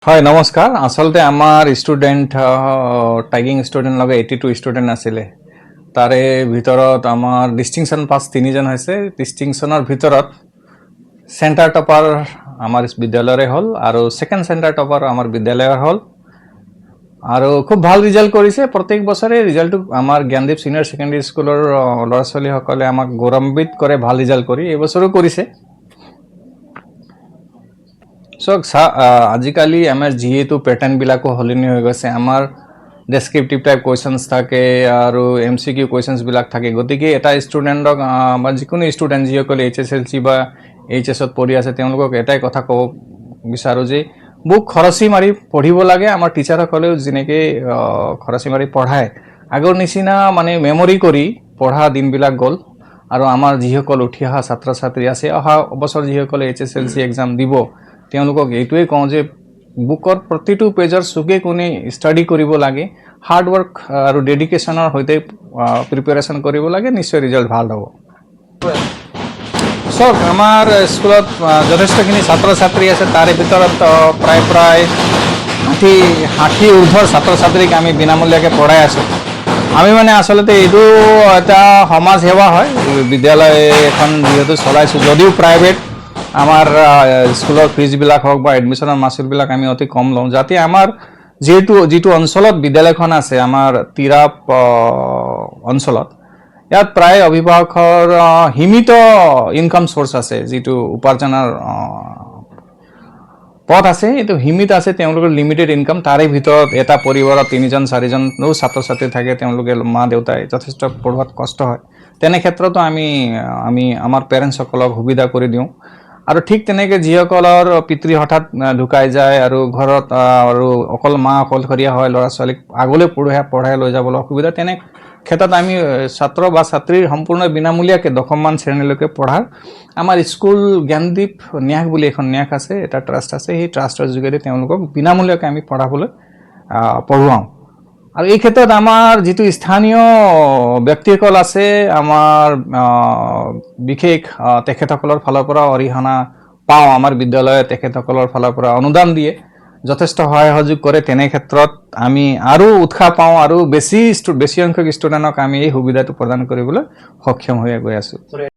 হয় নমস্কাৰ আসলতে আমাৰ ষ্টুডেন্ট টাইগিং ষ্টুডেন্ট লগে 82 ষ্টুডেন্ট আছিলে তাৰে ভিতৰত আমাৰ ডিস্টিংশন পাস 3 জন হৈছে ডিস্টিংশনৰ ভিতৰত সেন্টাৰ টপাৰ আমাৰ বিদ্যালয়ৰে হল আৰু সেকেন্ড সেন্টাৰ টপাৰ আমাৰ বিদ্যালয়ৰ হল আৰু খুব ভাল ৰিজাল্ট কৰিছে প্ৰত্যেক বছৰে ৰিজাল্ট আমাৰ জ্ঞানদীপ সিনিয়ৰ সেকেন্ডাৰী স্কুলৰ লৰাছলি সকলে আমাক গৌৰৱান্বিত কৰে ভাল ৰিজাল্ট কৰি এই বছৰো কৰিছে So, আজিকালি আমাৰ যেহেতু প্যাটাৰ্ন বিলাকো হলিনি হৈ গৈছে আমাৰ ডেসক্ৰিপটিভ টাইপ কোয়েশ্চনস থাকে আৰু এমসিকিউ কোয়েশ্চনস বিলাক থাকে গতিকে এটা ষ্টুডেন্টক বা যিকোনো ষ্টুডেন্ট যিসকলে এইচএসএলসি বা এইচএছত পঢ়ি আছে তেওঁলোকক এটাই কথা কব বিচাৰো যে বুক খৰচি মাৰি পঢ়িব লাগে আমাৰ টিচাৰসকলেও যেনেকে খৰচি মাৰি পঢ়ায় আগৰ নিচিনা মানে মেমৰি কৰি পঢ়া দিনবিলাক গল আৰু আমাৰ যিসকল উঠি অহা ছাত্ৰ ছাত্ৰী আছে অহা বছৰ যিসকলে এইচএসএলসি এক্সাম দিব তেওঁলোকক এইটোৱে কওঁ যে বুকৰ প্ৰতিটো পেজৰ সুগে কোনে ষ্টাডি কৰিব লাগে হাৰ্ড ওয়াৰ্ক আৰু ডেডিকেশনৰ হৈতে প্ৰিপাৰেচন কৰিব লাগে নিশ্চয় ৰিজাল্ট ভাল হ'ব সব আমাৰ স্কুলত যথেষ্টখিনি ছাত্ৰ ছাত্ৰী আছে তাৰে ভিতৰত প্ৰায় 60 ঊৰ্ধৰ ছাত্ৰ ছাত্ৰীক আমি বিনামূলীয়াকৈ পঢ়াই আছো আমি মানে আসলতে এইটো এটা সমাজ সেৱা হয় বিদ্যালয় এখন যেহেতু চলাইছো যদিও প্ৰাইভেট আমাৰ স্কুলৰ ফিজ বিলাক হওক বা এডমিশনৰ মাচুল বিলাক আমি অতি কম লওঁ যাতে আমাৰ যেটো অঞ্চলত বিদ্যালয়খন আছে আমাৰ তিৰাপ অঞ্চলত ইয়াত প্ৰায় অভিভাৱকৰ হিমিত ইনকাম সোৰ্স আছে যেটো উপাৰ্জনৰ পথ আছে এটো হিমিত আছে তেওঁলোকৰ লিমিটেড ইনকাম তাৰে ভিতৰত এটা পৰিবাৰত 3 জন 4 জন ছাত্ৰ ছাত্ৰী থাকে তেওঁলোকে মা দেউতাই যথেষ্ট পঢ়াত কষ্ট হয় তেনে ক্ষেত্ৰতো আমি আমাৰ পেৰেন্টছ সকলক সুবিধা কৰি দিওঁ আৰু ঠিক তেনেকে যিসকলৰ পিতৃ হঠাৎ ঢুকাই যায় আৰু ঘৰত আৰু অকল মা অকলশৰীয়া হয় ল'ৰা ছোৱালীক আগলৈ পঢ়াই লৈ যাবলৈ সুবিধা তেনে ক্ষেত্ৰত আমি ছাত্ৰ বা ছাত্ৰীৰ সম্পূৰ্ণ বিনামূলীয়াকৈ দশমমান শ্ৰেণীলৈকে পঢ়াৰ আমাৰ স্কুল জ্ঞানদীপ ন্যাস বুলি এখন ন্যাস আছে এটা ট্ৰাষ্ট আছে সেই ট্ৰাষ্টৰ যোগেদি তেওঁলোকক বিনামূলীয়াকৈ আমি পঢ়ুৱাওঁ আৰু এই ক্ষেত্ৰত আমাৰ যেটো স্থানীয় ব্যক্তিসকল আছে আমাৰ বিশেষ তেখেতসকলৰ ফালৰ পৰা অৰিহণা পাওঁ আমাৰ বিদ্যালয়ে তেখেতসকলৰ ফালৰ পৰা অনুদান দিয়ে যথেষ্ট সহায় সহযোগ কৰে তেনে ক্ষেত্ৰত আমি আৰু উৎসাহ পাওঁ আৰু বেছি সংখ্যক ষ্টুডেণ্টক আমি এই সুবিধাটো প্ৰদান কৰিবলৈ সক্ষম হৈ গৈ আছো